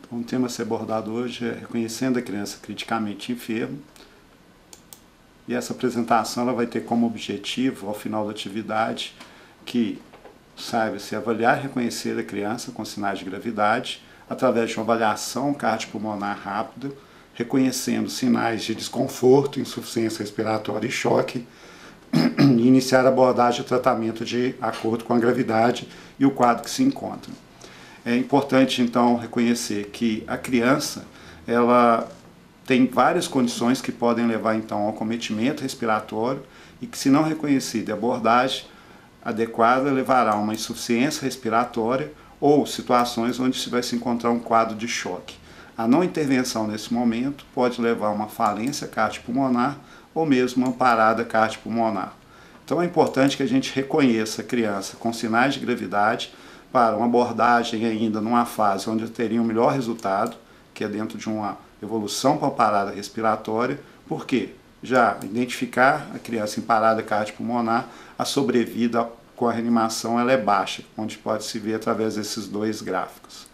Então, o tema a ser abordado hoje é reconhecendo a criança criticamente enferma. E essa apresentação ela vai ter como objetivo, ao final da atividade, que saiba-se avaliar e reconhecer a criança com sinais de gravidade através de uma avaliação cardiopulmonar rápida, reconhecendo sinais de desconforto, insuficiência respiratória e choque, e iniciar a abordagem de tratamento de acordo com a gravidade e o quadro que se encontra. É importante, então, reconhecer que a criança, ela tem várias condições que podem levar, então, ao acometimento respiratório e que, se não reconhecida, a abordagem adequada levará a uma insuficiência respiratória ou situações onde se vai se encontrar um quadro de choque. A não intervenção nesse momento pode levar a uma falência cardiopulmonar ou mesmo uma parada cardiopulmonar. Então é importante que a gente reconheça a criança com sinais de gravidade para uma abordagem ainda numa fase onde teria um melhor resultado, que é dentro de uma evolução para a parada respiratória, porque já identificar a criança em parada cardiopulmonar, a sobrevida com a reanimação ela é baixa, onde pode se ver através desses dois gráficos.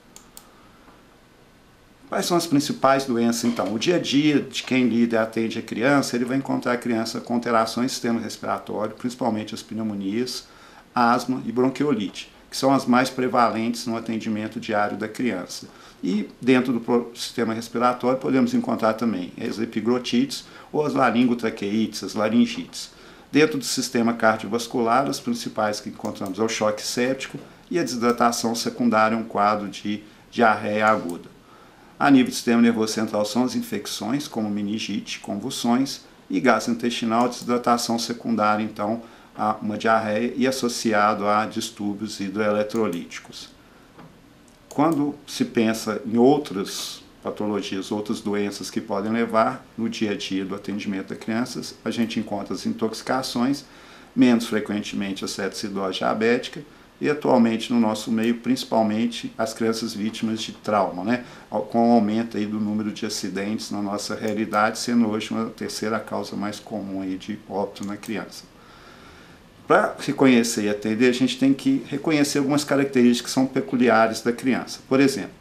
Quais são as principais doenças, então? O dia a dia de quem lida e atende a criança, ele vai encontrar a criança com alterações do sistema respiratório, principalmente as pneumonias, asma e bronquiolite, que são as mais prevalentes no atendimento diário da criança. E dentro do sistema respiratório podemos encontrar também as epiglotites ou as laringotraqueites, as laringites. Dentro do sistema cardiovascular, as principais que encontramos é o choque séptico e a desidratação secundária, um quadro de diarreia aguda. A nível do sistema nervoso central são as infecções, como meningite, convulsões, e gastrointestinal, desidratação secundária, então, a uma diarreia e associado a distúrbios hidroeletrolíticos. Quando se pensa em outras patologias, outras doenças que podem levar no dia a dia do atendimento das crianças, a gente encontra as intoxicações, menos frequentemente a cetoacidose diabética, e atualmente no nosso meio, principalmente as crianças vítimas de trauma, né? Com o aumento aí do número de acidentes na nossa realidade, sendo hoje uma terceira causa mais comum aí de óbito na criança. Para reconhecer e atender, a gente tem que reconhecer algumas características que são peculiares da criança. Por exemplo,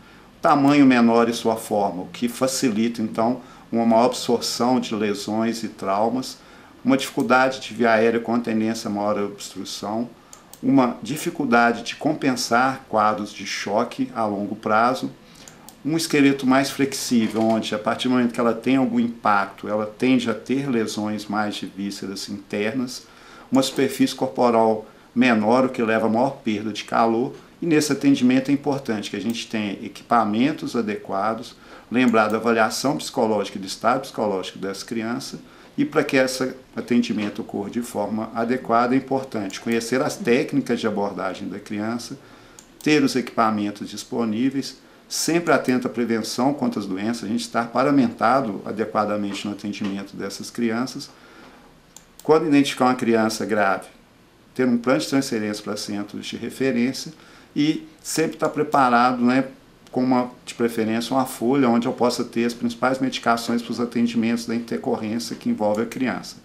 tamanho menor e sua forma, o que facilita então uma maior absorção de lesões e traumas, uma dificuldade de via aérea com tendência a maior obstrução, uma dificuldade de compensar quadros de choque a longo prazo, um esqueleto mais flexível, onde a partir do momento que ela tem algum impacto, ela tende a ter lesões mais de vísceras internas, uma superfície corporal menor, o que leva a maior perda de calor, e nesse atendimento é importante que a gente tenha equipamentos adequados, lembrar da avaliação psicológica e do estado psicológico dessa criança. E para que esse atendimento ocorra de forma adequada, é importante conhecer as técnicas de abordagem da criança, ter os equipamentos disponíveis, sempre atento à prevenção contra as doenças, a gente estar paramentado adequadamente no atendimento dessas crianças. Quando identificar uma criança grave, ter um plano de transferência para centros de referência e sempre estar preparado, né, com de preferência uma folha onde eu possa ter as principais medicações para os atendimentos da intercorrência que envolve a criança.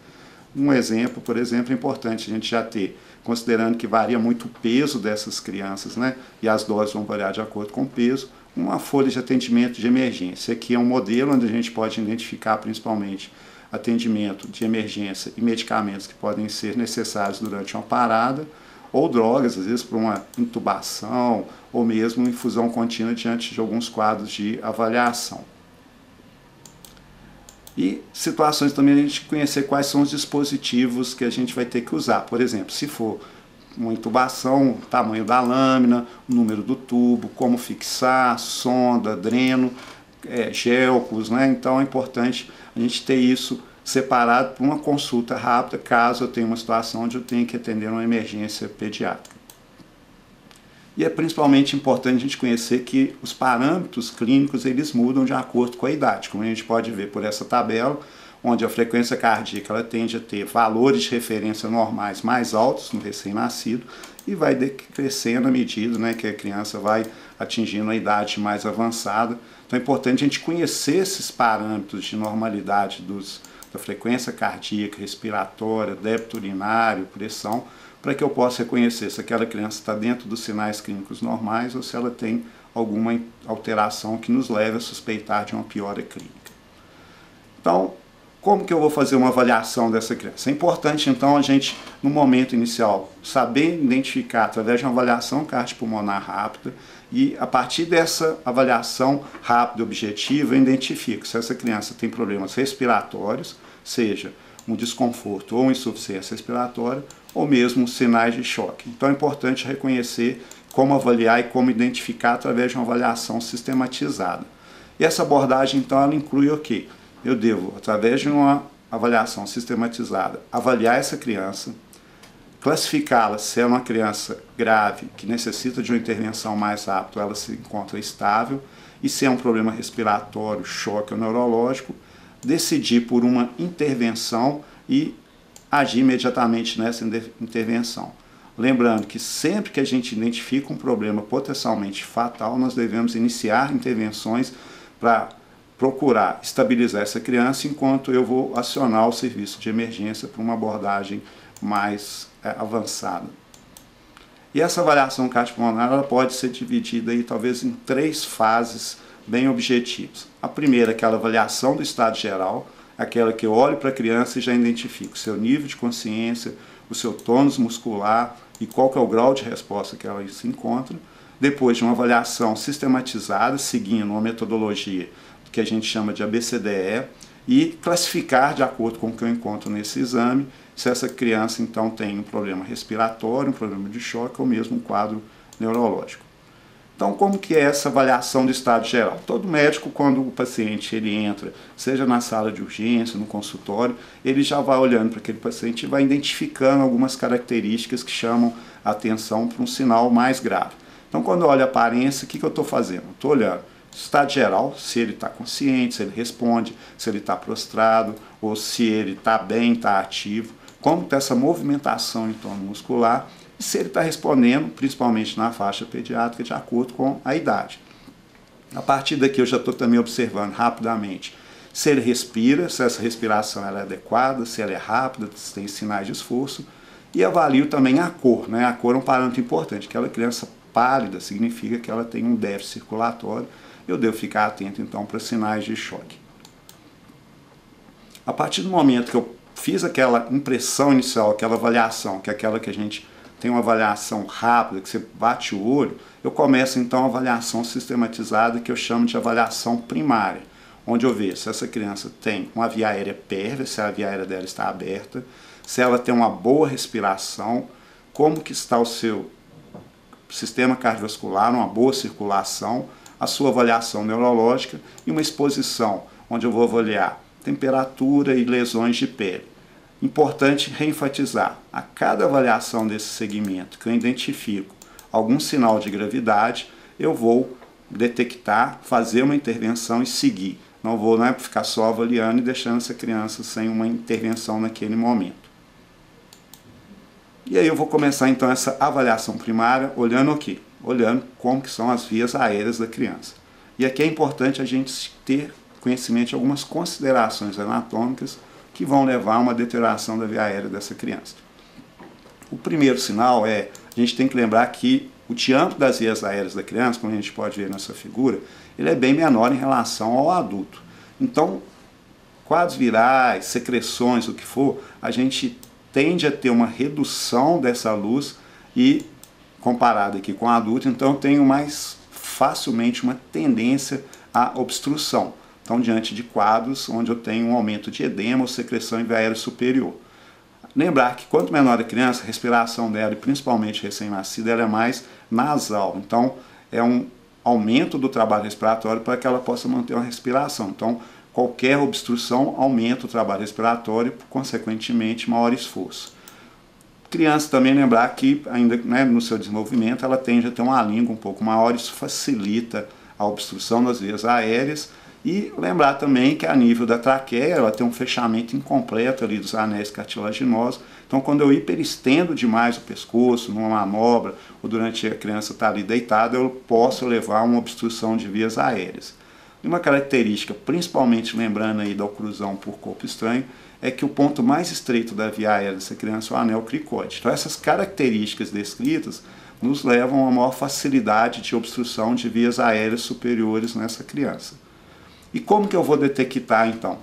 Um exemplo, por exemplo, é importante a gente já ter, considerando que varia muito o peso dessas crianças, né, e as doses vão variar de acordo com o peso, uma folha de atendimento de emergência. Aqui é um modelo onde a gente pode identificar principalmente atendimento de emergência e medicamentos que podem ser necessários durante uma parada, ou drogas, às vezes para uma intubação, ou mesmo infusão contínua diante de alguns quadros de avaliação. E situações também a gente conhecer quais são os dispositivos que a gente vai ter que usar. Por exemplo, se for uma intubação, o tamanho da lâmina, o número do tubo, como fixar, sonda, dreno, gelcos, né? Então é importante a gente ter isso separado para uma consulta rápida, caso eu tenha uma situação onde eu tenha que atender uma emergência pediátrica. E é principalmente importante a gente conhecer que os parâmetros clínicos eles mudam de acordo com a idade, como a gente pode ver por essa tabela, onde a frequência cardíaca ela tende a ter valores de referência normais mais altos no recém-nascido e vai decrescendo à medida, né, que a criança vai atingindo a idade mais avançada. Então é importante a gente conhecer esses parâmetros de normalidade da frequência cardíaca, respiratória, débito urinário, pressão, para que eu possa reconhecer se aquela criança está dentro dos sinais clínicos normais ou se ela tem alguma alteração que nos leve a suspeitar de uma piora clínica. Então, como que eu vou fazer uma avaliação dessa criança? É importante, então, a gente, no momento inicial, saber identificar, através de uma avaliação cardiopulmonar rápida, e a partir dessa avaliação rápida e objetiva, eu identifico se essa criança tem problemas respiratórios, seja um desconforto ou uma insuficiência respiratória, ou mesmo sinais de choque. Então é importante reconhecer como avaliar e como identificar através de uma avaliação sistematizada. E essa abordagem, então, ela inclui o quê? Eu devo, através de uma avaliação sistematizada, avaliar essa criança, classificá-la se é uma criança grave, que necessita de uma intervenção mais rápida, ela se encontra estável, e se é um problema respiratório, choque ou neurológico, decidir por uma intervenção e agir imediatamente nessa intervenção. Lembrando que sempre que a gente identifica um problema potencialmente fatal, nós devemos iniciar intervenções para procurar estabilizar essa criança, enquanto eu vou acionar o serviço de emergência para uma abordagem mais avançada. E essa avaliação cardiopulmonar ela pode ser dividida aí, talvez em 3 fases bem objetivas. A primeira é aquela avaliação do estado geral, aquela que eu olho para a criança e já identifico o seu nível de consciência, o seu tônus muscular e qual que é o grau de resposta que ela se encontra. Depois de uma avaliação sistematizada, seguindo uma metodologia que a gente chama de ABCDE, e classificar de acordo com o que eu encontro nesse exame, se essa criança então tem um problema respiratório, um problema de choque ou mesmo um quadro neurológico. Então, como que é essa avaliação do estado geral? Todo médico, quando o paciente ele entra, seja na sala de urgência, no consultório, ele já vai olhando para aquele paciente e vai identificando algumas características que chamam a atenção para um sinal mais grave. Então, quando eu olho a aparência, o que eu estou fazendo? Estou olhando estado geral, se ele está consciente, se ele responde, se ele está prostrado, ou se ele está bem, está ativo, como está essa movimentação em torno muscular, e se ele está respondendo, principalmente na faixa pediátrica, de acordo com a idade. A partir daqui eu já estou também observando rapidamente se ele respira, se essa respiração ela é adequada, se ela é rápida, se tem sinais de esforço, e avalio também a cor, né? A cor é um parâmetro importante. Aquela criança pálida significa que ela tem um déficit circulatório. Eu devo ficar atento, então, para sinais de choque. A partir do momento que eu fiz aquela impressão inicial, aquela avaliação, que é aquela que a gente tem uma avaliação rápida, que você bate o olho, eu começo, então, a avaliação sistematizada, que eu chamo de avaliação primária, onde eu vejo se essa criança tem uma via aérea pérvia, se a via aérea dela está aberta, se ela tem uma boa respiração, como que está o seu sistema cardiovascular, uma boa circulação, a sua avaliação neurológica e uma exposição, onde eu vou avaliar temperatura e lesões de pele. Importante reenfatizar, a cada avaliação desse segmento que eu identifico algum sinal de gravidade, eu vou detectar, fazer uma intervenção e seguir. Não vou ficar só avaliando e deixando essa criança sem uma intervenção naquele momento. E aí eu vou começar então essa avaliação primária olhando o quê? Olhando como que são as vias aéreas da criança. E aqui é importante a gente ter conhecimento de algumas considerações anatômicas que vão levar a uma deterioração da via aérea dessa criança. O primeiro sinal é, a gente tem que lembrar que o diâmetro das vias aéreas da criança, como a gente pode ver nessa figura, ele é bem menor em relação ao adulto. Então, quadros virais, secreções, o que for, a gente tende a ter uma redução dessa luz e comparado aqui com o adulto, então eu tenho mais facilmente uma tendência à obstrução. Então, diante de quadros onde eu tenho um aumento de edema ou secreção em via aérea superior. Lembrar que quanto menor a criança, a respiração dela, e principalmente recém-nascida, ela é mais nasal. Então, é um aumento do trabalho respiratório para que ela possa manter uma respiração. Então, qualquer obstrução aumenta o trabalho respiratório e, consequentemente, maior esforço. Criança também lembrar que, ainda no seu desenvolvimento, ela tende a ter uma língua um pouco maior, isso facilita a obstrução das vias aéreas. E lembrar também que a nível da traqueia, ela tem um fechamento incompleto ali dos anéis cartilaginosos. Então, quando eu hiperestendo demais o pescoço, numa manobra, ou durante a criança estar ali deitada, eu posso levar a uma obstrução de vias aéreas. E uma característica, principalmente lembrando aí da oclusão por corpo estranho, é que o ponto mais estreito da via aérea dessa criança é o anel cricoide. Então, essas características descritas nos levam a uma maior facilidade de obstrução de vias aéreas superiores nessa criança. E como que eu vou detectar, então,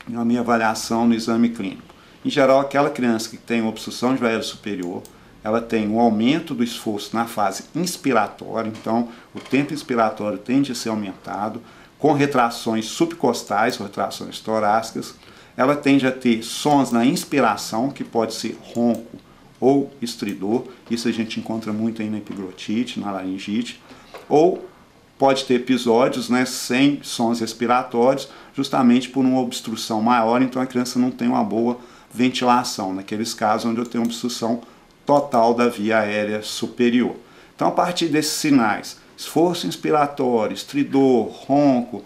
na minha avaliação no exame clínico? Em geral, aquela criança que tem obstrução de via aérea superior, ela tem um aumento do esforço na fase inspiratória, então o tempo inspiratório tende a ser aumentado, com retrações subcostais, retrações torácicas. Ela tende a ter sons na inspiração, que pode ser ronco ou estridor, isso a gente encontra muito aí na epiglotite, na laringite, ou pode ter episódios, né, sem sons respiratórios, justamente por uma obstrução maior, então a criança não tem uma boa ventilação, naqueles casos onde eu tenho obstrução total da via aérea superior. Então, a partir desses sinais, esforço inspiratório, estridor, ronco,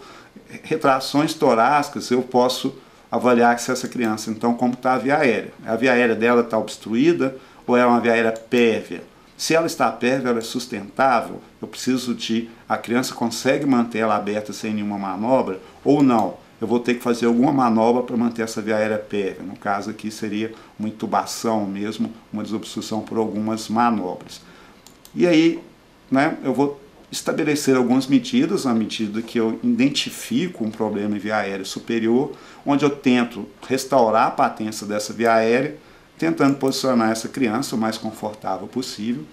retrações torácicas, eu posso avaliar se essa criança, então, como está a via aérea. A via aérea dela está obstruída ou é uma via aérea pérvia? Se ela está pérvia, ela é sustentável, eu preciso a criança consegue manter ela aberta sem nenhuma manobra ou não? Eu vou ter que fazer alguma manobra para manter essa via aérea pérvia. No caso aqui seria uma intubação mesmo, uma desobstrução por algumas manobras. E aí, né, eu vou estabelecer algumas medidas, à medida que eu identifico um problema em via aérea superior, onde eu tento restaurar a patência dessa via aérea, tentando posicionar essa criança o mais confortável possível.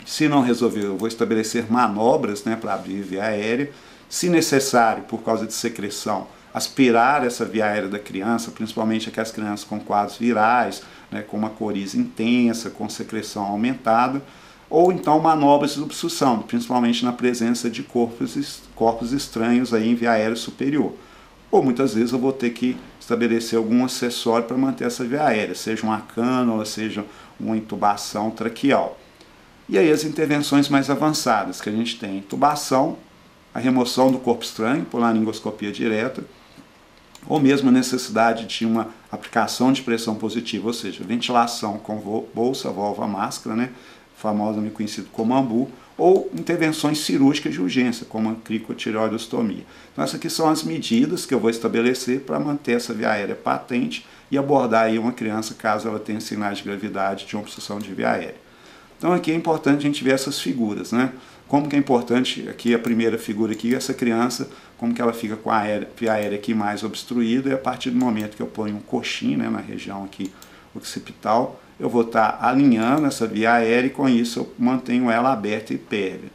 Se não resolver, eu vou estabelecer manobras, né, para abrir a via aérea. Se necessário, por causa de secreção, aspirar essa via aérea da criança, principalmente aquelas crianças com quadros virais, né, com uma coriza intensa, com secreção aumentada, ou então manobras de obstrução, principalmente na presença de corpos estranhos aí em via aérea superior. Ou muitas vezes eu vou ter que estabelecer algum acessório para manter essa via aérea, seja uma cânula, seja uma intubação traqueal. E aí as intervenções mais avançadas que a gente tem, intubação, a remoção do corpo estranho por laringoscopia direta, ou mesmo a necessidade de uma aplicação de pressão positiva, ou seja, ventilação com bolsa, válvula, máscara, né, famosamente conhecido como AMBU, ou intervenções cirúrgicas de urgência, como a cricotireoidostomia. Então essas aqui são as medidas que eu vou estabelecer para manter essa via aérea patente e abordar aí uma criança caso ela tenha sinais de gravidade de uma obstrução de via aérea. Então aqui é importante a gente ver essas figuras, né? Como que é importante, aqui a primeira figura aqui, essa criança, como que ela fica com a via aérea aqui mais obstruída, e a partir do momento que eu ponho um coxim, né, na região aqui occipital, eu vou estar alinhando essa via aérea e com isso eu mantenho ela aberta e pérvia.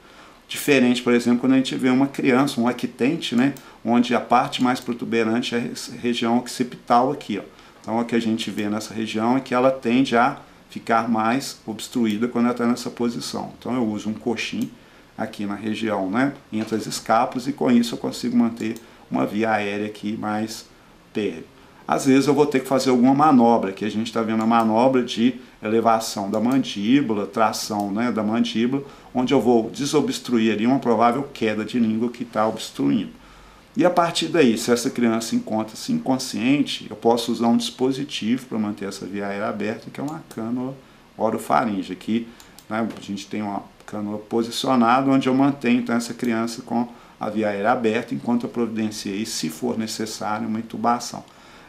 Diferente, por exemplo, quando a gente vê uma criança, um lactente, né, onde a parte mais protuberante é a região occipital aqui, ó. Então o que a gente vê nessa região é que ela tende a ficar mais obstruída quando ela está nessa posição. Então eu uso um coxim aqui na região, né, entre as escápulas, e com isso eu consigo manter uma via aérea aqui mais pérvia. Às vezes eu vou ter que fazer alguma manobra, que a gente está vendo a manobra de elevação da mandíbula, tração, né, da mandíbula, onde eu vou desobstruir ali uma provável queda de língua que está obstruindo. E a partir daí, se essa criança encontra-se inconsciente, eu posso usar um dispositivo para manter essa via aérea aberta, que é uma cânula orofaringe. Aqui, né, a gente tem uma cânula posicionada, onde eu mantenho então, essa criança com a via aérea aberta, enquanto eu providenciei, se for necessário, uma intubação.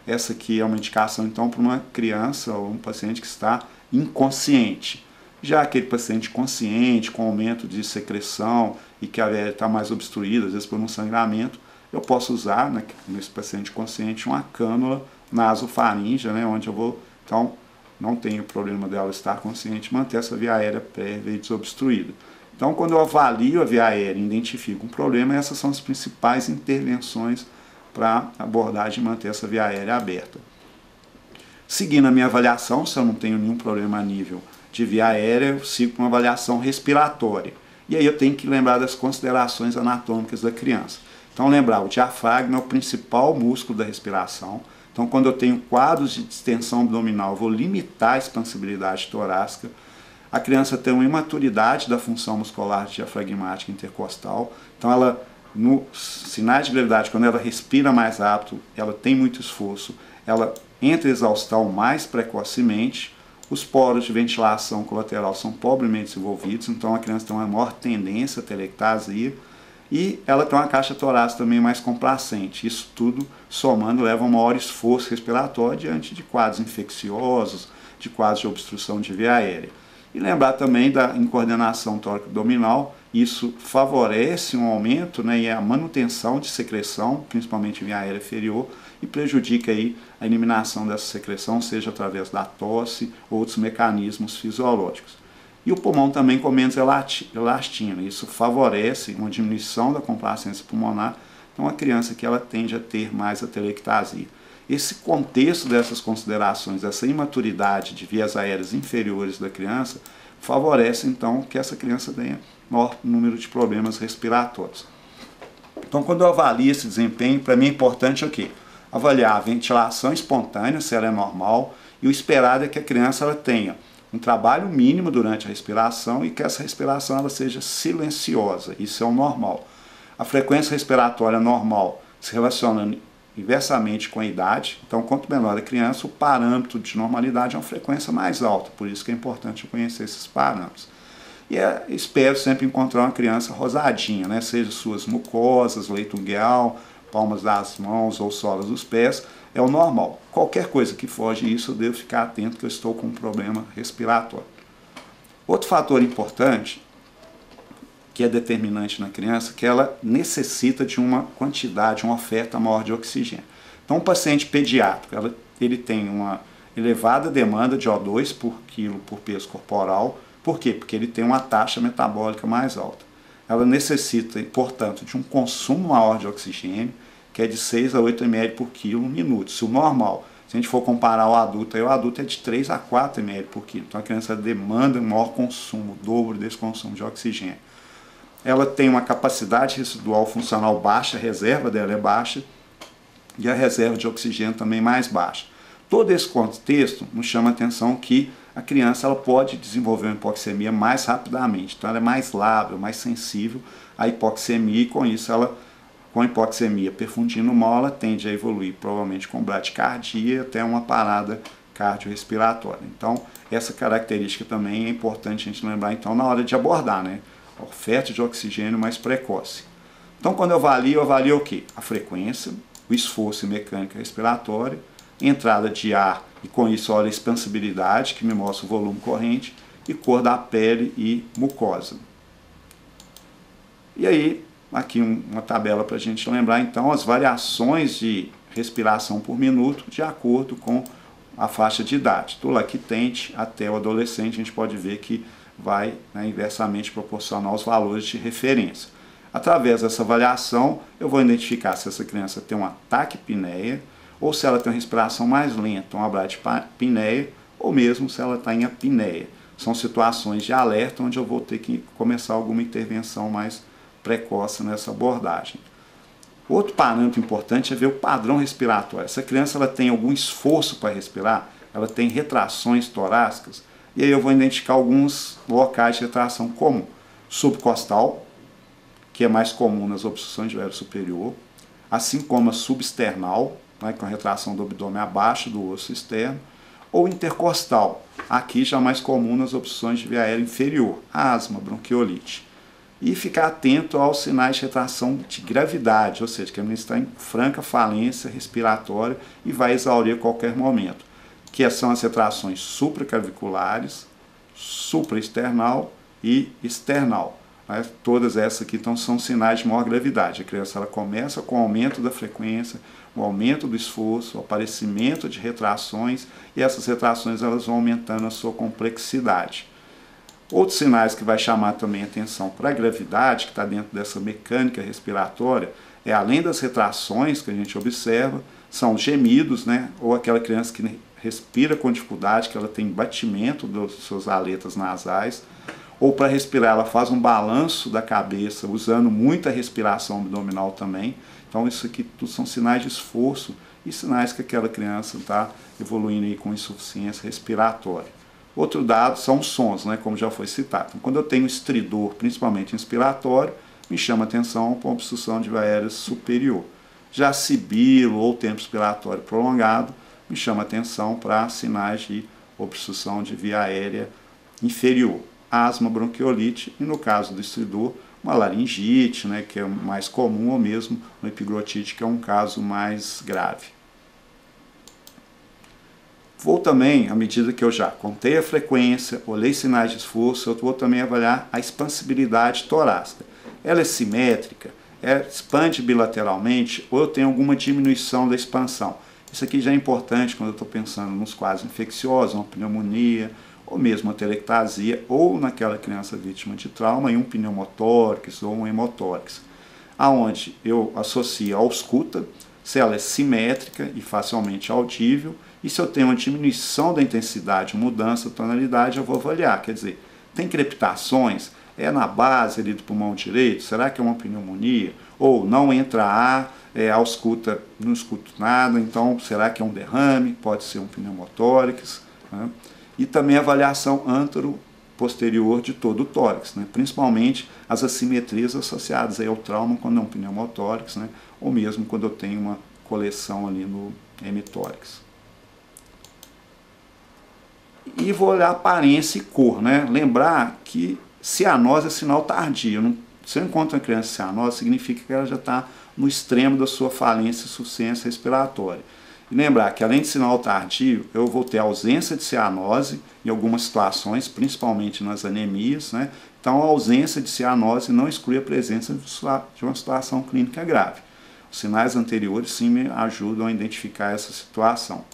Essa aqui é uma indicação, então, para uma criança ou um paciente que está inconsciente. Já aquele paciente consciente, com aumento de secreção e que a via aérea está mais obstruída, às vezes por um sangramento, eu posso usar, né, nesse paciente consciente, uma cânula nasofaríngea, né, onde eu vou, então, não tenho problema dela estar consciente, manter essa via aérea prévia e desobstruída. Então, quando eu avalio a via aérea e identifico um problema, essas são as principais intervenções para abordagem e manter essa via aérea aberta. Seguindo a minha avaliação, se eu não tenho nenhum problema a nível de via aérea, eu sigo com uma avaliação respiratória. E aí eu tenho que lembrar das considerações anatômicas da criança. Então, lembrar, o diafragma é o principal músculo da respiração. Então, quando eu tenho quadros de distensão abdominal, eu vou limitar a expansibilidade torácica. A criança tem uma imaturidade da função muscular diafragmática intercostal. Então, ela, no sinais de gravidade, quando ela respira mais rápido, ela tem muito esforço, ela entra em exaustão mais precocemente. Os poros de ventilação colateral são pobremente desenvolvidos, então a criança tem uma maior tendência a telectasia. E ela tem uma caixa torácica também mais complacente. Isso tudo, somando, leva a um maior esforço respiratório diante de quadros infecciosos, de quadros de obstrução de via aérea. E lembrar também da incoordenação tóraco-abdominal, isso favorece um aumento, né, e a manutenção de secreção, principalmente via aérea inferior, e prejudica aí a eliminação dessa secreção, seja através da tosse ou outros mecanismos fisiológicos. E o pulmão também com menos elastina, isso favorece uma diminuição da complacência pulmonar, então a criança que ela tende a ter mais atelectasia. Esse contexto dessas considerações, essa imaturidade de vias aéreas inferiores da criança, favorece então que essa criança tenha maior número de problemas respiratórios. Então, quando eu avalio esse desempenho, para mim é importante o quê? Avaliar a ventilação espontânea, se ela é normal, e o esperado é que a criança ela tenha um trabalho mínimo durante a respiração e que essa respiração ela seja silenciosa, isso é o normal. A frequência respiratória normal se relaciona inversamente com a idade, então quanto menor a criança, o parâmetro de normalidade é uma frequência mais alta, por isso que é importante eu conhecer esses parâmetros. E espero sempre encontrar uma criança rosadinha, né? Seja suas mucosas, leito ungueal, palmas das mãos ou solas dos pés, é o normal. Qualquer coisa que foge disso, eu devo ficar atento que eu estou com um problema respiratório. Outro fator importante, que é determinante na criança, que ela necessita de uma quantidade, uma oferta maior de oxigênio. Então, um paciente pediátrico, ele tem uma elevada demanda de O2 por quilo por peso corporal. Por quê? Porque ele tem uma taxa metabólica mais alta. Ela necessita, portanto, de um consumo maior de oxigênio, que é de 6 a 8 ml por quilo minuto. Se o normal, se a gente for comparar o adulto, aí o adulto é de 3 a 4 ml por quilo. Então a criança demanda um maior consumo, o dobro desse consumo de oxigênio. Ela tem uma capacidade residual funcional baixa, a reserva dela é baixa, e a reserva de oxigênio também mais baixa. Todo esse contexto nos chama a atenção que a criança ela pode desenvolver uma hipoxemia mais rapidamente, então ela é mais lábil, mais sensível à hipoxemia, e com isso ela, com a hipoxemia perfundindo mal, ela tende a evoluir provavelmente com bradicardia e até uma parada cardiorrespiratória. Então essa característica também é importante a gente lembrar então na hora de abordar, né? A oferta de oxigênio mais precoce. Então quando eu avalio o quê? A frequência, o esforço e mecânica respiratória, entrada de ar e com isso olha a expansibilidade, que me mostra o volume corrente, e cor da pele e mucosa. E aí, aqui uma tabela para a gente lembrar então as variações de respiração por minuto de acordo com a faixa de idade. Do lactente até o adolescente a gente pode ver que vai, né, inversamente proporcional aos valores de referência. Através dessa avaliação eu vou identificar se essa criança tem uma taquipneia, ou se ela tem uma respiração mais lenta, uma bradipneia, ou mesmo se ela está em apneia. São situações de alerta onde eu vou ter que começar alguma intervenção mais precoce nessa abordagem. Outro parâmetro importante é ver o padrão respiratório. Essa criança ela tem algum esforço para respirar, ela tem retrações torácicas, e aí eu vou identificar alguns locais de retração comum. Subcostal, que é mais comum nas obstruções de vério superior, assim como a substernal, né, com a retração do abdômen abaixo do osso externo, ou intercostal, aqui já mais comum nas obstruções de via aérea inferior, asma, bronquiolite. E ficar atento aos sinais de retração de gravidade, ou seja, que a menina está em franca falência respiratória e vai exaurir a qualquer momento, que são as retrações supraclaviculares, supraesternal e external. Todas essas aqui então, são sinais de maior gravidade. A criança ela começa com o aumento da frequência, o aumento do esforço, o aparecimento de retrações, e essas retrações elas vão aumentando a sua complexidade. Outros sinais que vai chamar também a atenção para a gravidade, que está dentro dessa mecânica respiratória, é além das retrações que a gente observa, são os gemidos, né? Ou aquela criança que respira com dificuldade, que ela tem batimento das suas aletas nasais, ou para respirar ela faz um balanço da cabeça, usando muita respiração abdominal também. Então isso aqui tudo são sinais de esforço e sinais que aquela criança está evoluindo aí com insuficiência respiratória. Outro dado são os sons, né, como já foi citado. Então, quando eu tenho estridor, principalmente inspiratório, me chama atenção para uma obstrução de via aérea superior. Já sibilo ou tempo expiratório prolongado, me chama atenção para sinais de obstrução de via aérea inferior. Asma, bronquiolite e, no caso do estridor, uma laringite, né, que é mais comum, ou mesmo uma epiglotite, que é um caso mais grave. Vou também, à medida que eu já contei a frequência, olhei sinais de esforço, eu vou também avaliar a expansibilidade torácica. Ela é simétrica, expande bilateralmente ou eu tenho alguma diminuição da expansão. Isso aqui já é importante quando eu estou pensando nos quadros infecciosos, uma pneumonia, ou mesmo uma telectasia, ou naquela criança vítima de trauma, em um pneumotórax ou um hemotórax, aonde eu associo a ausculta, se ela é simétrica e facilmente audível, e se eu tenho uma diminuição da intensidade, mudança da tonalidade, eu vou avaliar. Quer dizer, tem crepitações, é na base ali do pulmão direito, será que é uma pneumonia? Ou não entra ar, ausculta, não escuto nada, então será que é um derrame? Pode ser um pneumotórax, né? E também a avaliação antero-posterior de todo o tórax, né? Principalmente as assimetrias associadas aí ao trauma quando é um pneumotórax, né? Ou mesmo quando eu tenho uma coleção ali no hemitórax. E vou olhar aparência e cor, né? Lembrar que cianose é sinal tardio. Se eu encontro uma criança cianose, significa que ela já está no extremo da sua falência e insuficiência respiratória. E lembrar que além de sinal tardio, eu vou ter ausência de cianose em algumas situações, principalmente nas anemias, né? Então a ausência de cianose não exclui a presença de uma situação clínica grave. Os sinais anteriores sim me ajudam a identificar essa situação.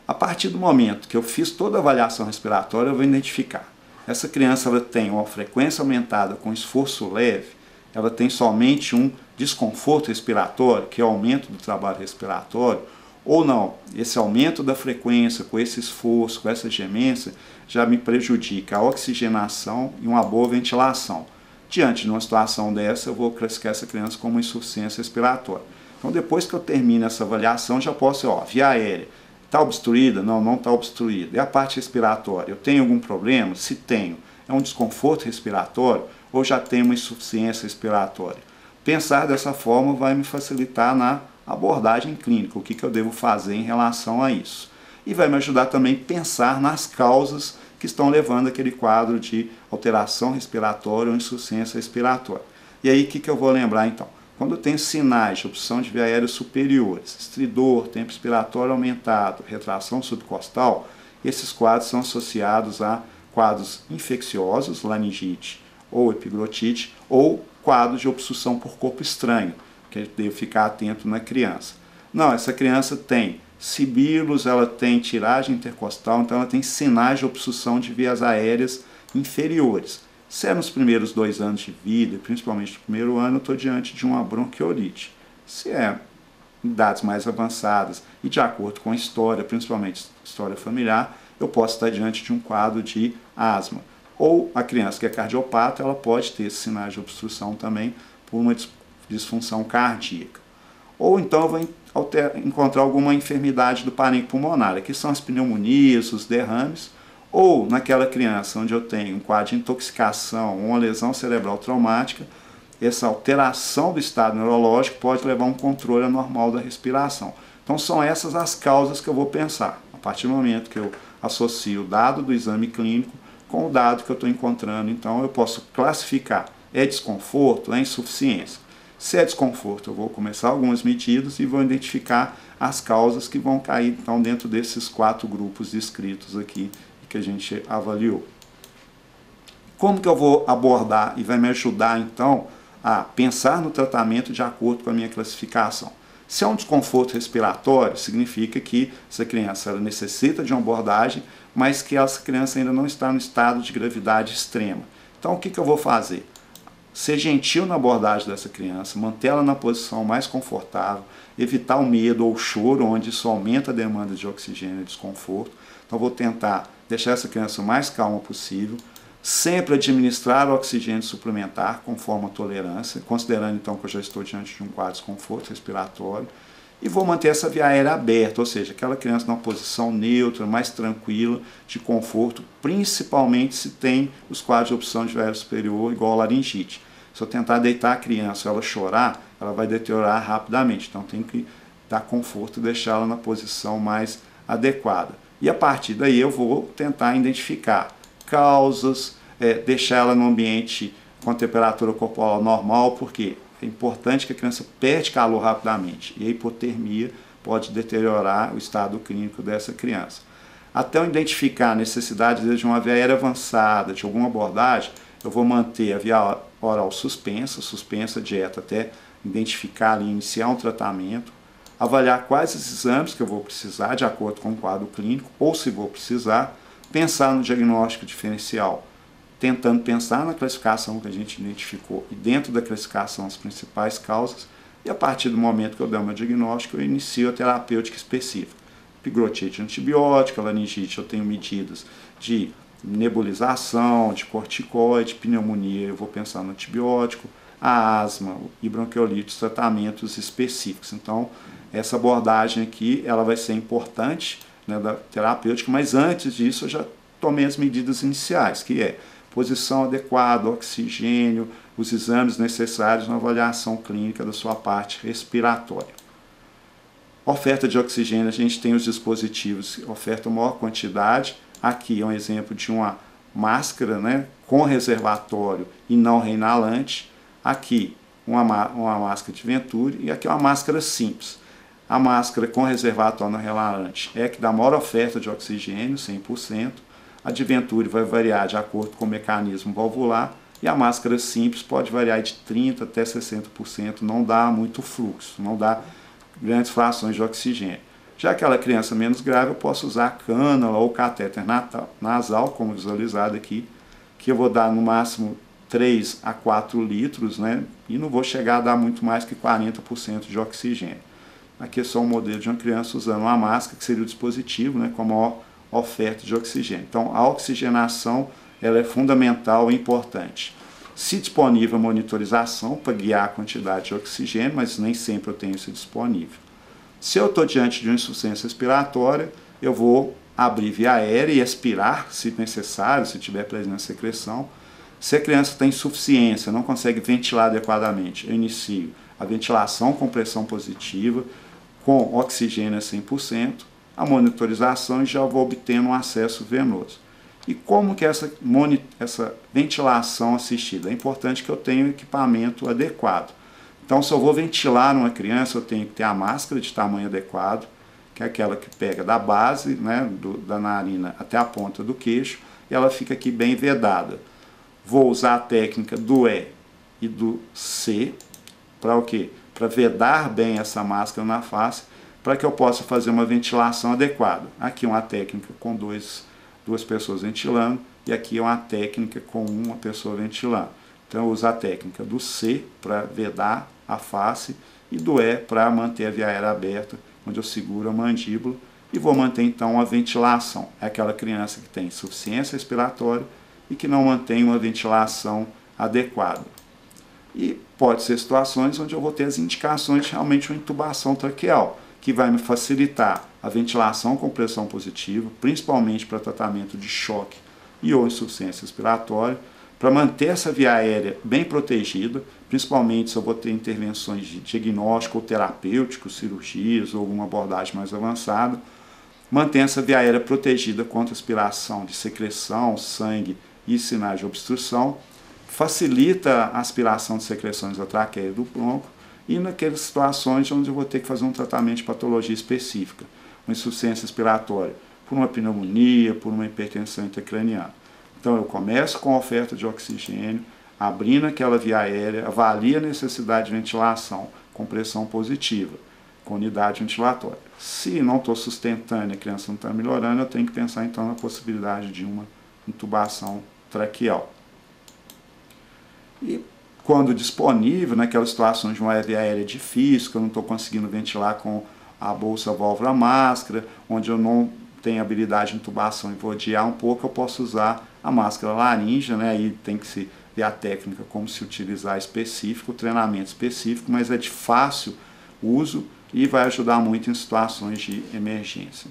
A partir do momento que eu fiz toda a avaliação respiratória, eu vou identificar. Essa criança ela tem uma frequência aumentada com esforço leve, ela tem somente um desconforto respiratório, que é o aumento do trabalho respiratório, ou não, esse aumento da frequência com esse esforço, com essa gemência, já me prejudica a oxigenação e uma boa ventilação. Diante de uma situação dessa, eu vou classificar essa criança como insuficiência respiratória. Então, depois que eu termino essa avaliação, já posso, via aérea, está obstruída? Não, não está obstruída. E a parte respiratória? Eu tenho algum problema? Se tenho, é um desconforto respiratório ou já tenho uma insuficiência respiratória? Pensar dessa forma vai me facilitar na abordagem clínica, o que eu devo fazer em relação a isso. E vai me ajudar também a pensar nas causas que estão levando aquele quadro de alteração respiratória ou insuficiência respiratória. E aí, o que eu vou lembrar então? Quando eu tenho sinais de obstrução de via aérea superiores, estridor, tempo expiratório aumentado, retração subcostal, esses quadros são associados a quadros infecciosos, laringite ou epiglotite, ou quadros de obstrução por corpo estranho, que eu devo ficar atento na criança. Não, essa criança tem sibilos, ela tem tiragem intercostal, então ela tem sinais de obstrução de vias aéreas inferiores. Se é nos primeiros 2 anos de vida, principalmente no primeiro ano, eu estou diante de uma bronquiolite. Se é em idades mais avançadas e de acordo com a história, principalmente história familiar, eu posso estar diante de um quadro de asma. Ou a criança que é cardiopata, ela pode ter esses sinais de obstrução também por uma disfunção cardíaca. Ou então eu vou encontrar alguma enfermidade do parênquima pulmonar, que são as pneumonias, os derrames, ou naquela criança onde eu tenho um quadro de intoxicação, uma lesão cerebral traumática, essa alteração do estado neurológico pode levar a um controle anormal da respiração. Então são essas as causas que eu vou pensar. A partir do momento que eu associo o dado do exame clínico com o dado que eu estou encontrando, então eu posso classificar, é desconforto, é insuficiência. Se é desconforto, eu vou começar algumas medidas e vou identificar as causas que vão cair então dentro desses 4 grupos descritos aqui que a gente avaliou. Como que eu vou abordar e vai me ajudar então a pensar no tratamento de acordo com a minha classificação? Se é um desconforto respiratório, significa que essa criança ela necessita de uma abordagem, mas que essa criança ainda não está no estado de gravidade extrema. Então o que eu vou fazer? Ser gentil na abordagem dessa criança, mantê-la na posição mais confortável, evitar o medo ou o choro, onde isso aumenta a demanda de oxigênio e desconforto. Então vou tentar deixar essa criança o mais calma possível, sempre administrar oxigênio suplementar conforme a tolerância, considerando então que eu já estou diante de um quadro de desconforto respiratório, e vou manter essa via aérea aberta, ou seja, aquela criança numa posição neutra, mais tranquila, de conforto, principalmente se tem os quadros de obstrução de via aérea superior, igual a laringite. Se eu tentar deitar a criança e ela chorar, ela vai deteriorar rapidamente, então tem que dar conforto e deixá-la na posição mais adequada. E a partir daí eu vou tentar identificar causas, deixar ela no ambiente com temperatura corporal normal, porque é importante que a criança perde calor rapidamente. E a hipotermia pode deteriorar o estado clínico dessa criança. Até eu identificar a necessidade de uma via aérea avançada, de alguma abordagem, eu vou manter a via oral suspensa a dieta até identificar e iniciar um tratamento, avaliar quais os exames que eu vou precisar de acordo com o quadro clínico, ou se vou precisar, pensar no diagnóstico diferencial, tentando pensar na classificação que a gente identificou e dentro da classificação as principais causas, e a partir do momento que eu der o meu diagnóstico, eu inicio a terapêutica específica. Epiglotite antibiótica, laringite, eu tenho medidas de nebulização, de corticoide, pneumonia, eu vou pensar no antibiótico, a asma e bronquiolite, os tratamentos específicos. Então, essa abordagem aqui, ela vai ser importante, né, da terapêutica, mas antes disso eu já tomei as medidas iniciais, que é posição adequada, oxigênio, os exames necessários na avaliação clínica da sua parte respiratória. Oferta de oxigênio, a gente tem os dispositivos, oferta maior quantidade. Aqui é um exemplo de uma máscara, né, com reservatório e não reinalante. Aqui uma máscara de Venturi e aqui uma máscara simples. A máscara com reservatório não reinalante é que dá maior oferta de oxigênio, 100%. A de Venturi vai variar de acordo com o mecanismo valvular e a máscara simples pode variar de 30% até 60%, não dá muito fluxo, não dá grandes frações de oxigênio. Já aquela criança menos grave, eu posso usar cânula ou catéter nasal, como visualizado aqui, que eu vou dar no máximo 3 a 4 litros, né? E não vou chegar a dar muito mais que 40% de oxigênio. Aqui é só um modelo de uma criança usando uma máscara, que seria o dispositivo, né, com a maior oferta de oxigênio. Então, a oxigenação ela é fundamental e importante. Se disponível, a monitorização para guiar a quantidade de oxigênio, mas nem sempre eu tenho isso disponível. Se eu estou diante de uma insuficiência respiratória, eu vou abrir via aérea e aspirar, se necessário, se tiver presença de secreção. Se a criança tem insuficiência, não consegue ventilar adequadamente, eu inicio a ventilação com pressão positiva, com oxigênio a 100%, a monitorização e já vou obtendo um acesso venoso. E como que essa ventilação assistida? É importante que eu tenha um equipamento adequado. Então, se eu vou ventilar uma criança, eu tenho que ter a máscara de tamanho adequado, que é aquela que pega da base, né, da narina até a ponta do queixo, e ela fica aqui bem vedada. Vou usar a técnica do E e do C, para o quê? Para vedar bem essa máscara na face, para que eu possa fazer uma ventilação adequada. Aqui uma técnica com duas pessoas ventilando, e aqui é uma técnica com uma pessoa ventilando. Então eu uso a técnica do C para vedar a face e do E para manter a via aérea aberta, onde eu seguro a mandíbula e vou manter então a ventilação. É aquela criança que tem insuficiência respiratória e que não mantém uma ventilação adequada. E pode ser situações onde eu vou ter as indicações de realmente uma intubação traqueal, que vai me facilitar a ventilação com pressão positiva, principalmente para tratamento de choque e ou insuficiência respiratória, para manter essa via aérea bem protegida, principalmente se eu vou ter intervenções de diagnóstico ou terapêutico, cirurgias ou alguma abordagem mais avançada, manter essa via aérea protegida contra aspiração de secreção, sangue e sinais de obstrução, facilita a aspiração de secreções da traqueia e do bronco, e naquelas situações onde eu vou ter que fazer um tratamento de patologia específica, uma insuficiência respiratória, por uma pneumonia, por uma hipertensão intracraniana. Então eu começo com a oferta de oxigênio, abrindo aquela via aérea, avalia a necessidade de ventilação com pressão positiva, com unidade ventilatória. Se não estou sustentando e a criança não está melhorando, eu tenho que pensar então na possibilidade de uma intubação traqueal. E quando disponível, naquelas situações de uma via aérea difícil, que eu não estou conseguindo ventilar com a bolsa válvula máscara, onde eu não tenho habilidade de intubação e vou adiar um pouco, eu posso usar a máscara laríngea, né? Aí tem que se ver a técnica, como se utilizar específico, o treinamento específico, mas é de fácil uso e vai ajudar muito em situações de emergência.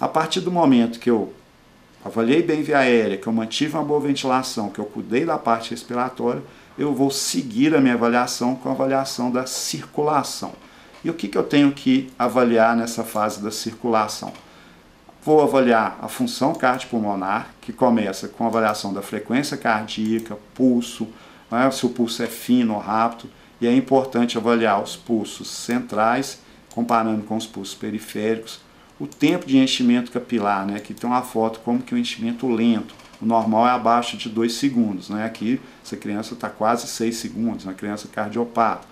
A partir do momento que eu avaliei bem via aérea, que eu mantive uma boa ventilação, que eu cuidei da parte respiratória, eu vou seguir a minha avaliação com a avaliação da circulação. E o que eu tenho que avaliar nessa fase da circulação? Vou avaliar a função cardiopulmonar, que começa com a avaliação da frequência cardíaca, pulso, né, se o pulso é fino ou rápido, e é importante avaliar os pulsos centrais comparando com os pulsos periféricos. O tempo de enchimento capilar, né? Aqui tem uma foto como que o enchimento lento. O normal é abaixo de 2 segundos, né? Aqui essa criança está quase 6 segundos, na criança cardiopata,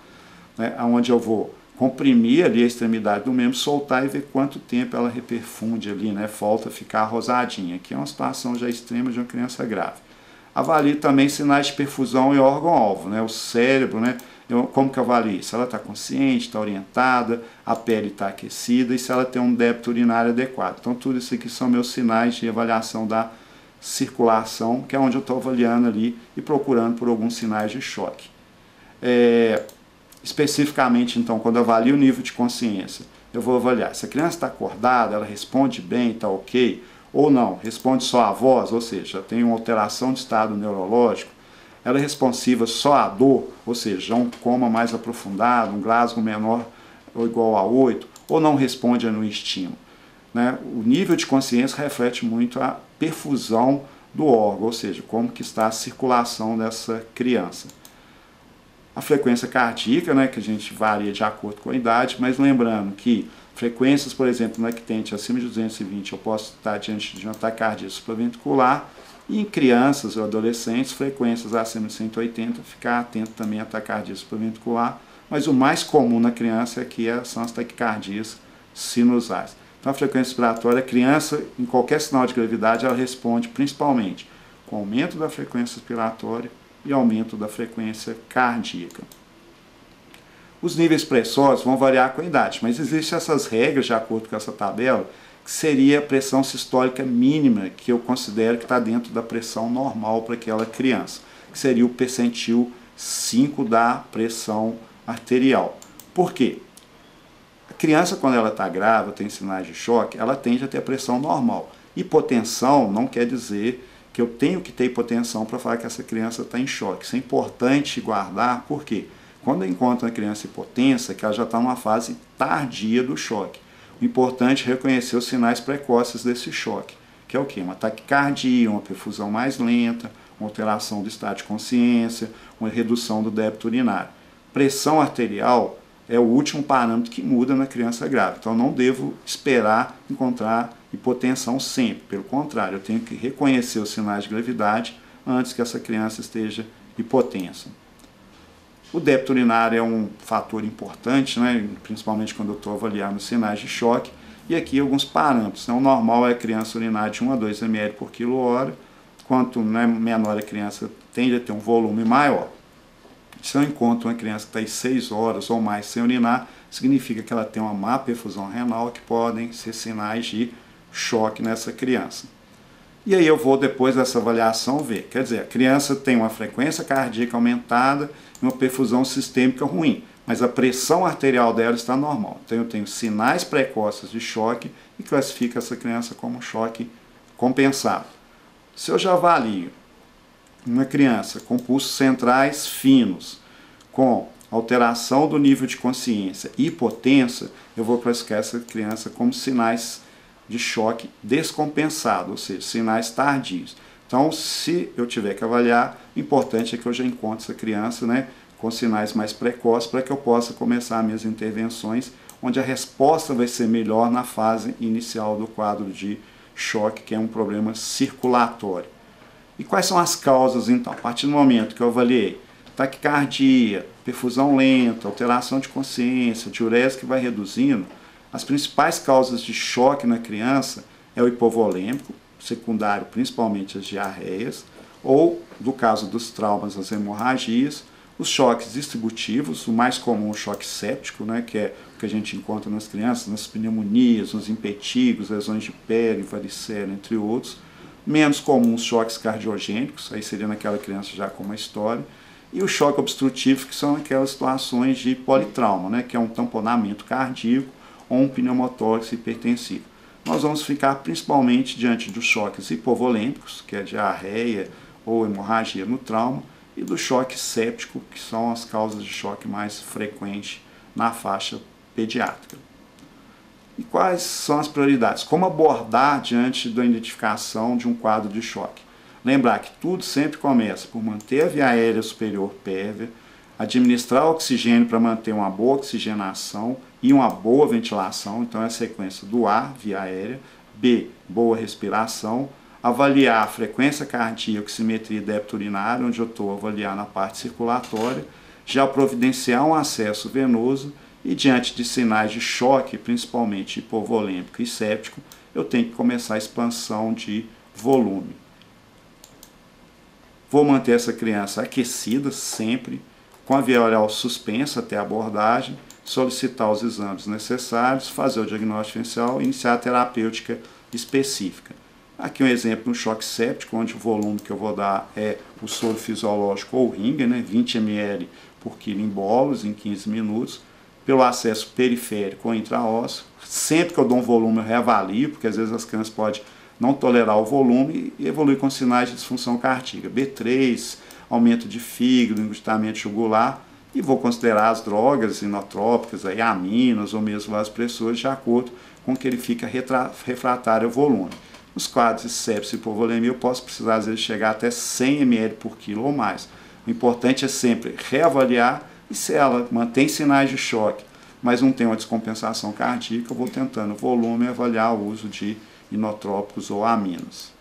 né? Onde eu vou comprimir ali a extremidade do membro, soltar e ver quanto tempo ela reperfunde ali, né? Volta a ficar rosadinha. Aqui é uma situação já extrema de uma criança grave. Avalio também sinais de perfusão e órgão-alvo, né? O cérebro, né? Como que eu avalio? Se ela está consciente, está orientada, a pele está aquecida e se ela tem um débito urinário adequado. Então tudo isso aqui são meus sinais de avaliação da circulação, que é onde eu estou avaliando ali e procurando por alguns sinais de choque. Especificamente, então, quando eu avalio o nível de consciência, eu vou avaliar se a criança está acordada, ela responde bem, está ok, ou não, responde só a voz, ou seja, tem uma alteração de estado neurológico, ela é responsiva só à dor, ou seja, um coma mais aprofundado, um Glasgow menor ou igual a 8, ou não responde no estímulo. Né? O nível de consciência reflete muito a perfusão do órgão, ou seja, como que está a circulação dessa criança. A frequência cardíaca, né, que a gente varia de acordo com a idade, mas lembrando que frequências, por exemplo, no lactente acima de 220, eu posso estar diante de um ataque cardíaco supraventricular, e em crianças ou adolescentes, frequências acima de 180, ficar atento também a ataque cardíaco supraventricular, mas o mais comum na criança aqui são as taquicardias sinusais. Então a frequência respiratória, a criança, em qualquer sinal de gravidade, ela responde principalmente com aumento da frequência respiratória e aumento da frequência cardíaca. Os níveis pressóricos vão variar com a idade, mas existem essas regras, de acordo com essa tabela, que seria a pressão sistólica mínima, que eu considero que está dentro da pressão normal para aquela criança, que seria o percentil 5 da pressão arterial. Por quê? A criança, quando ela está grávida, tem sinais de choque, ela tende a ter a pressão normal. Hipotensão não quer dizer que eu tenho que ter hipotensão para falar que essa criança está em choque. Isso é importante guardar, por quê? Quando eu encontro uma criança hipotensa, que ela já está numa fase tardia do choque. O importante é reconhecer os sinais precoces desse choque, que é o quê? Uma taquicardia, uma perfusão mais lenta, uma alteração do estado de consciência, uma redução do débito urinário. Pressão arterial é o último parâmetro que muda na criança grávida, então eu não devo esperar encontrar hipotensão sempre, pelo contrário, eu tenho que reconhecer os sinais de gravidade antes que essa criança esteja hipotensa. O débito urinário é um fator importante, né, principalmente quando eu estou avaliando os sinais de choque, e aqui alguns parâmetros. O normal é a criança urinar de 1 a 2 ml por quilo-hora, quanto menor a criança tende a ter um volume maior. Se eu encontro uma criança que está aí 6 horas ou mais sem urinar, significa que ela tem uma má perfusão renal, que podem ser sinais de choque nessa criança. E aí eu vou, depois dessa avaliação, ver. Quer dizer, a criança tem uma frequência cardíaca aumentada e uma perfusão sistêmica ruim, mas a pressão arterial dela está normal. Então eu tenho sinais precoces de choque e classifico essa criança como choque compensado. Se eu já avalio uma criança com pulsos centrais finos, com alteração do nível de consciência e hipotensa, eu vou classificar essa criança como sinais de choque descompensado, ou seja, sinais tardios. Então, se eu tiver que avaliar, o importante é que eu já encontre essa criança, né, com sinais mais precoces para que eu possa começar minhas intervenções, onde a resposta vai ser melhor na fase inicial do quadro de choque, que é um problema circulatório. E quais são as causas, então? A partir do momento que eu avaliei taquicardia, perfusão lenta, alteração de consciência, diurese que vai reduzindo, as principais causas de choque na criança é o hipovolêmico, secundário principalmente as diarreias, ou, no caso dos traumas, as hemorragias, os choques distributivos, o mais comum o choque séptico, né, que é o que a gente encontra nas crianças, nas pneumonias, nos impetigos, lesões de pele, varicela, entre outros. Menos comuns choques cardiogênicos, aí seria naquela criança já com uma história. E o choque obstrutivo, que são aquelas situações de politrauma, né, que é um tamponamento cardíaco ou um pneumotórax hipertensivo. Nós vamos ficar principalmente diante dos choques hipovolêmicos, que é diarreia ou hemorragia no trauma, e do choque séptico, que são as causas de choque mais frequentes na faixa pediátrica. E quais são as prioridades? Como abordar diante da identificação de um quadro de choque? Lembrar que tudo sempre começa por manter a via aérea superior pérvia, administrar oxigênio para manter uma boa oxigenação e uma boa ventilação, então é a sequência do ar, via aérea. B, boa respiração. Avaliar a frequência cardíaca, oximetria e débito urinário, onde eu estou avaliando a parte circulatória. Já providenciar um acesso venoso e, diante de sinais de choque, principalmente hipovolêmico e séptico, eu tenho que começar a expansão de volume. Vou manter essa criança aquecida sempre, com a via oral suspensa até a abordagem, solicitar os exames necessários, fazer o diagnóstico inicial e iniciar a terapêutica específica. Aqui um exemplo no choque séptico, onde o volume que eu vou dar é o soro fisiológico ou Ringer, 20 ml por quilo em bolos em 15 minutos, pelo acesso periférico ou intraósseo. Sempre que eu dou um volume eu reavalio, porque às vezes as crianças podem não tolerar o volume e evoluir com sinais de disfunção cardíaca. B3, aumento de fígado, engurgitamento jugular, e vou considerar as drogas inotrópicas, aí, aminas ou mesmo vasopressores, de acordo com que ele fica refratário ao volume. Nos quadros de sepsis e hipovolemia eu posso precisar às vezes chegar até 100 ml por quilo ou mais. O importante é sempre reavaliar, e se ela mantém sinais de choque, mas não tem uma descompensação cardíaca, eu vou tentando o volume e avaliar o uso de inotrópicos ou aminas.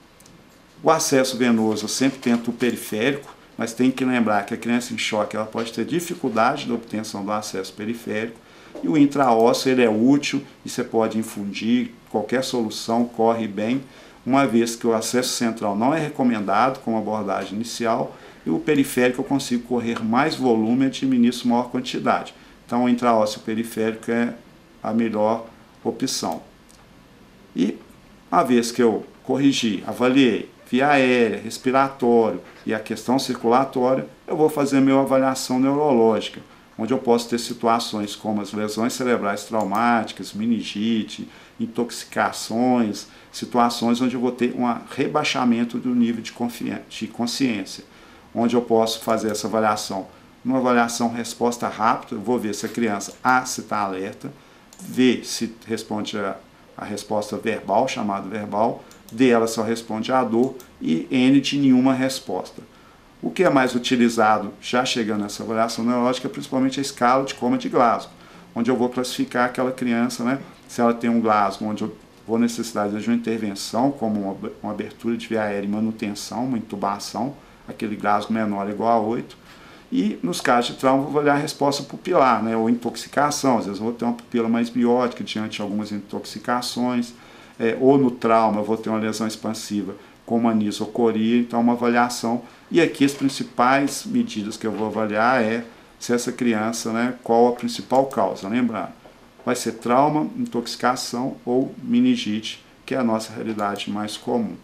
O acesso venoso eu sempre tento o periférico, mas tem que lembrar que a criança em choque ela pode ter dificuldade da obtenção do acesso periférico, e o intraósseo ele é útil e você pode infundir, qualquer solução corre bem, uma vez que o acesso central não é recomendado como abordagem inicial, e o periférico eu consigo correr mais volume e administro maior quantidade. Então o intraósseo periférico é a melhor opção. E uma vez que eu corrigi, avaliei via aérea, respiratório e a questão circulatória, eu vou fazer a minha avaliação neurológica, onde eu posso ter situações como as lesões cerebrais traumáticas, meningite, intoxicações, situações onde eu vou ter um rebaixamento do nível de consciência, onde eu posso fazer essa avaliação. Uma avaliação resposta rápida, eu vou ver se a criança A, se está alerta, ver se responde a resposta verbal, chamada verbal, D, ela só responde à dor, e N, de nenhuma resposta. O que é mais utilizado, já chegando nessa avaliação neurológica, é principalmente a escala de coma de Glasgow, onde eu vou classificar aquela criança, se ela tem um Glasgow, onde eu vou necessitar de uma intervenção, como uma abertura de via aérea e manutenção, uma intubação, aquele Glasgow menor igual a 8, e nos casos de trauma eu vou olhar a resposta pupilar, ou intoxicação, às vezes eu vou ter uma pupila mais biótica diante de algumas intoxicações, ou no trauma eu vou ter uma lesão expansiva como anisocoria, então uma avaliação. E aqui as principais medidas que eu vou avaliar é se essa criança, qual a principal causa, lembrando, vai ser trauma, intoxicação ou meningite, que é a nossa realidade mais comum.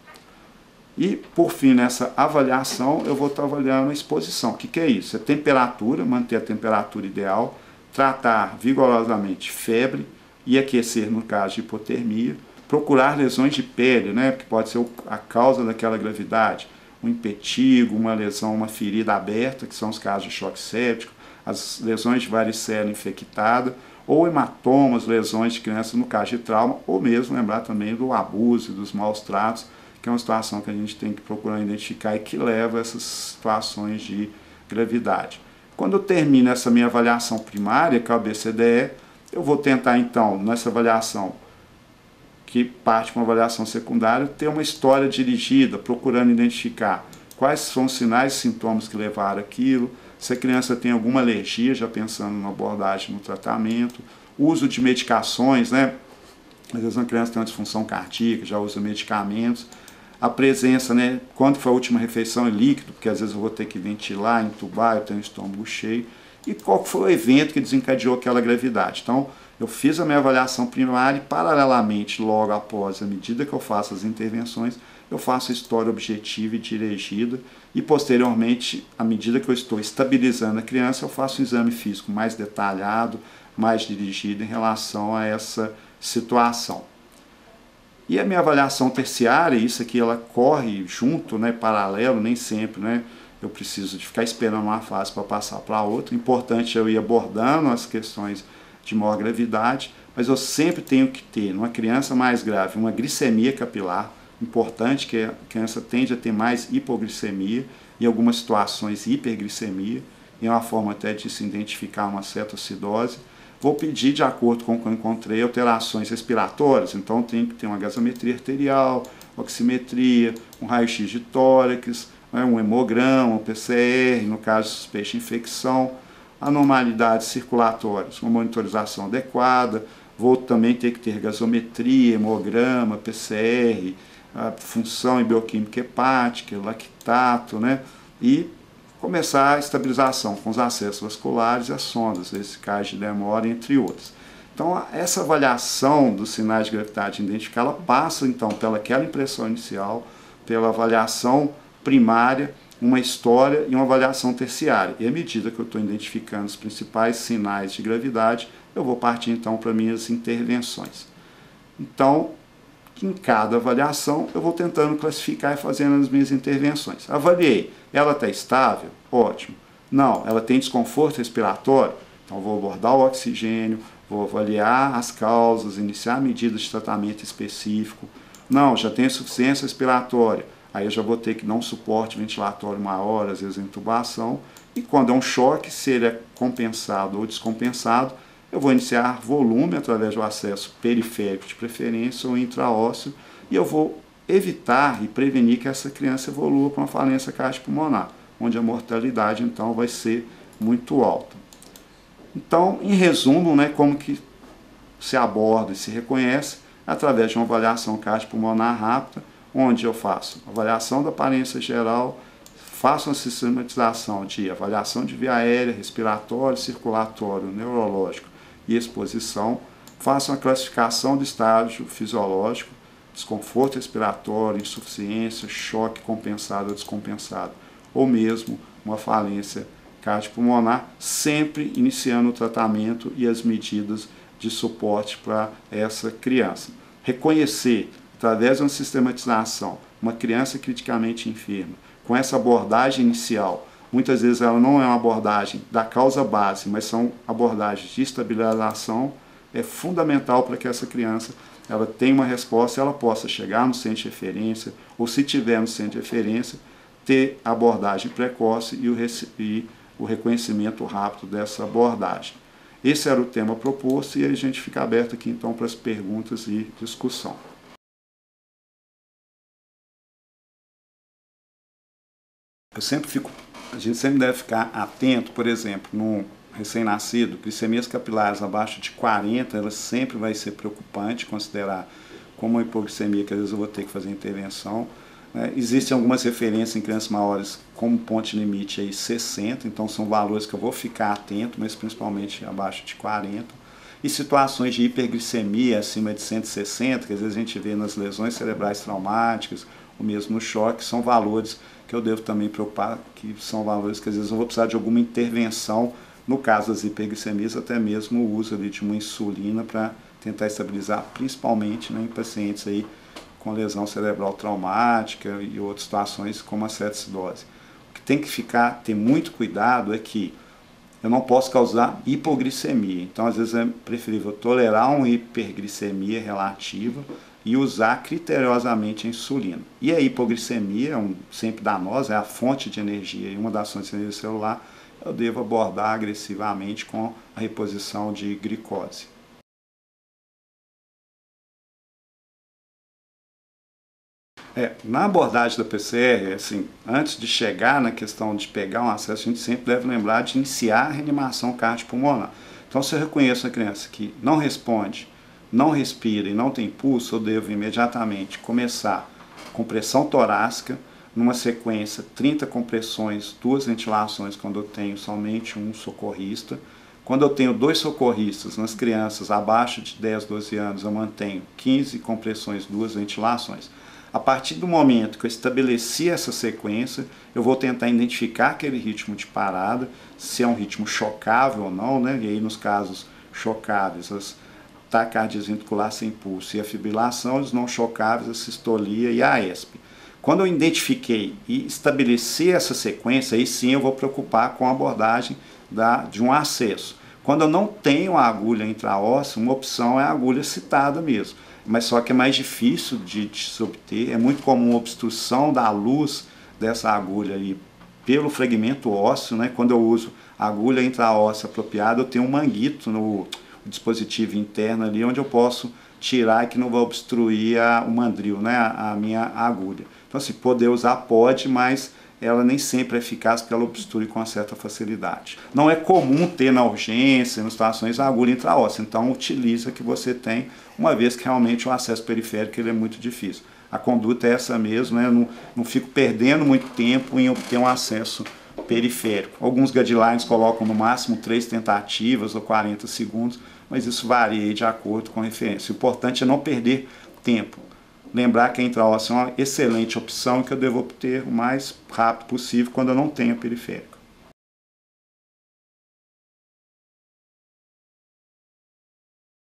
E, por fim, nessa avaliação, eu vou estar avaliando a exposição. O que é isso? É temperatura, manter a temperatura ideal, tratar vigorosamente febre e aquecer no caso de hipotermia, procurar lesões de pele, que pode ser a causa daquela gravidade, um impetigo, uma lesão, uma ferida aberta, que são os casos de choque séptico, as lesões de varicela infectada, ou hematomas, lesões de criança no caso de trauma, ou mesmo lembrar também do abuso e dos maus tratos, que é uma situação que a gente tem que procurar identificar e que leva a essas situações de gravidade. Quando eu termino essa minha avaliação primária, que é o ABCDE, eu vou tentar então, nessa avaliação, que parte com a avaliação secundária, ter uma história dirigida, procurando identificar quais são os sinais e sintomas que levaram aquilo, se a criança tem alguma alergia, já pensando na abordagem, no tratamento, uso de medicações, às vezes uma criança tem uma disfunção cardíaca, já usa medicamentos, a presença, quando foi a última refeição em líquido, porque às vezes eu vou ter que ventilar, entubar, eu tenho o estômago cheio, e qual foi o evento que desencadeou aquela gravidade. Então, eu fiz a minha avaliação primária e, paralelamente, logo após, à medida que eu faço as intervenções, eu faço a história objetiva e dirigida, e posteriormente, à medida que eu estou estabilizando a criança, eu faço um exame físico mais detalhado, mais dirigido em relação a essa situação. E a minha avaliação terciária, isso aqui ela corre junto, paralelo, nem sempre, eu preciso de ficar esperando uma fase para passar para outra. O importante é eu ir abordando as questões de maior gravidade, mas eu sempre tenho que ter, numa criança mais grave, uma glicemia capilar, importante que a criança tende a ter mais hipoglicemia, em algumas situações hiperglicemia, e é uma forma até de se identificar uma cetoacidose. Vou pedir, de acordo com o que eu encontrei, alterações respiratórias, então tem que ter uma gasometria arterial, oximetria, um raio-x de tórax, um hemograma, um PCR, no caso de suspeita de infecção, anormalidades circulatórias, uma monitorização adequada. Vou também ter que ter gasometria, hemograma, PCR, a função em bioquímica hepática, lactato, né? E começar a estabilização com os acessos vasculares e as sondas, esse caso de demora, entre outros. Então, essa avaliação dos sinais de gravidade identificada, ela passa, então, pelaquela impressão inicial, pela avaliação primária, uma história e uma avaliação terciária. E à medida que eu estou identificando os principais sinais de gravidade, eu vou partir, então, para minhas intervenções. Então, em cada avaliação, eu vou tentando classificar e fazendo as minhas intervenções. Avaliei, ela está estável? Ótimo. Não, ela tem desconforto respiratório? Então, vou abordar o oxigênio, vou avaliar as causas, iniciar medidas de tratamento específico. Não, já tem insuficiência respiratória. Aí eu já vou ter que dar um suporte ventilatório maior, às vezes a intubação. E quando é um choque, se ele é compensado ou descompensado, eu vou iniciar volume através do acesso periférico de preferência ou intraósseo e eu vou evitar e prevenir que essa criança evolua para uma falência cardiopulmonar, onde a mortalidade então vai ser muito alta. Então, em resumo, né, como que se aborda e se reconhece através de uma avaliação cardiopulmonar rápida, onde eu faço avaliação da aparência geral, faço uma sistematização de avaliação de via aérea, respiratório, circulatório, neurológico e exposição, faço uma classificação do estágio fisiológico, desconforto respiratório, insuficiência, choque compensado ou descompensado, ou mesmo uma falência cardiopulmonar, sempre iniciando o tratamento e as medidas de suporte para essa criança. Reconhecer, através de uma sistematização, uma criança criticamente enferma, com essa abordagem inicial, muitas vezes ela não é uma abordagem da causa base, mas são abordagens de estabilização, é fundamental para que essa criança ela tenha uma resposta e ela possa chegar no centro de referência, ou se tiver no centro de referência, ter abordagem precoce e o reconhecimento rápido dessa abordagem. Esse era o tema proposto e a gente fica aberto aqui então para as perguntas e discussão. A gente sempre deve ficar atento, por exemplo, num recém-nascido, glicemias capilares abaixo de 40, ela sempre vai ser preocupante, considerar como uma hipoglicemia, que às vezes eu vou ter que fazer intervenção. Existem algumas referências em crianças maiores como ponto limite aí 60, então são valores que eu vou ficar atento, mas principalmente abaixo de 40. E situações de hiperglicemia acima de 160, que às vezes a gente vê nas lesões cerebrais traumáticas, ou mesmo no choque, são valores que eu devo também preocupar, que são valores que às vezes eu vou precisar de alguma intervenção, no caso das hiperglicemias, até mesmo o uso ali de uma insulina para tentar estabilizar, principalmente, né, em pacientes aí com lesão cerebral traumática e outras situações como a cetoacidose. O que tem que ter muito cuidado é que eu não posso causar hipoglicemia, então às vezes é preferível tolerar uma hiperglicemia relativa e usar criteriosamente a insulina. E a hipoglicemia, sempre danosa, é a fonte de energia e uma das fontes de energia celular, eu devo abordar agressivamente com a reposição de glicose. Na abordagem da PCR, assim, antes de chegar na questão de pegar um acesso, a gente sempre deve lembrar de iniciar a reanimação cardiopulmonar. Então, se eu reconheço a criança que não responde, não respira e não tem pulso, eu devo imediatamente começar com pressão torácica, numa sequência 30 compressões, 2 ventilações quando eu tenho somente um socorrista. Quando eu tenho 2 socorristas nas crianças abaixo de 10, 12 anos, eu mantenho 15 compressões, 2 ventilações. A partir do momento que eu estabeleci essa sequência, eu vou tentar identificar aquele ritmo de parada, se é um ritmo chocável ou não, né? E aí nos casos chocáveis, as taquicardias ventriculares sem pulso e a fibrilação, os não chocáveis, a sistolia e a ESP. Quando eu identifiquei e estabeleci essa sequência, aí sim eu vou preocupar com a abordagem de um acesso. Quando eu não tenho a agulha intraóssea, uma opção é a agulha citada mesmo. Mas só que é mais difícil de se obter, é muito comum a obstrução da luz dessa agulha aí pelo fragmento ósseo, né? Quando eu uso A agulha intraóssea apropriada, eu tenho um manguito no dispositivo interno ali, onde eu posso tirar e que não vai obstruir o mandril, né, a minha agulha. Então assim, poder usar pode, mas ela nem sempre é eficaz porque ela obstrui com uma certa facilidade. Não é comum ter na urgência, nas situações, a agulha intraóssea, então utiliza a que você tem, uma vez que realmente o acesso periférico ele é muito difícil. A conduta é essa mesmo, né? Não fico perdendo muito tempo em obter um acesso periférico. Alguns guidelines colocam no máximo 3 tentativas ou 40 segundos, mas isso varia de acordo com a referência. O importante é não perder tempo. Lembrar que a intraóssea é uma excelente opção que eu devo obter o mais rápido possível quando eu não tenho periférico.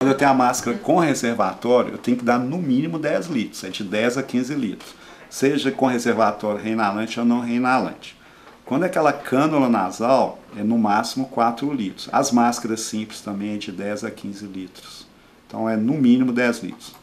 Quando eu tenho a máscara com reservatório, eu tenho que dar no mínimo 10 litros, é de 10 a 15 litros. Seja com reservatório reinalante ou não reinalante. Quando é aquela cânula nasal, é no máximo 4 litros. As máscaras simples também é de 10 a 15 litros. Então é no mínimo 10 litros.